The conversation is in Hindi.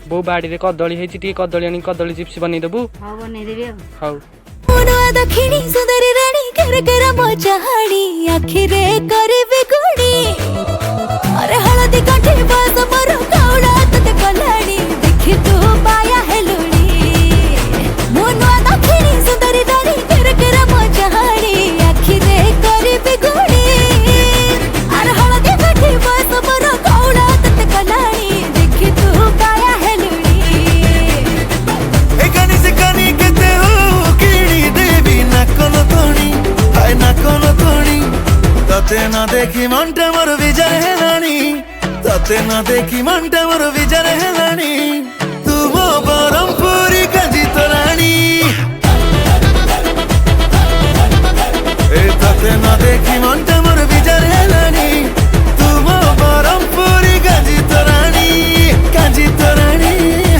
बो बाड़ी रे कदली हेची टी कदली आनी कदली चिप्स बनै देबू। हां बनै देबी। हाउ मोनो दखिणी सुंदरी रानी कर कर मचाहाड़ी आखिरे करे बिगुड़ी अरे हळदी काठी बास मर कावडा तते कलाडी देखि तू पाया हेलुडी मोनो दखिणी सुंदरी रानी कर कर मचाहाड़ी आखिरे करे बिगुड़ी अरे हळदी काठी बास मर कावडा तते कलाडी देखि तू पाया हेलुडी एकानी से कानी कहते हो कीड़ी देवी ना कोनो तोणी हाय ना कोनो तोणी तते ना देखी मनटा मोर विजय हेलानी तते ना देखी मनटा मोर विजय हेलानी।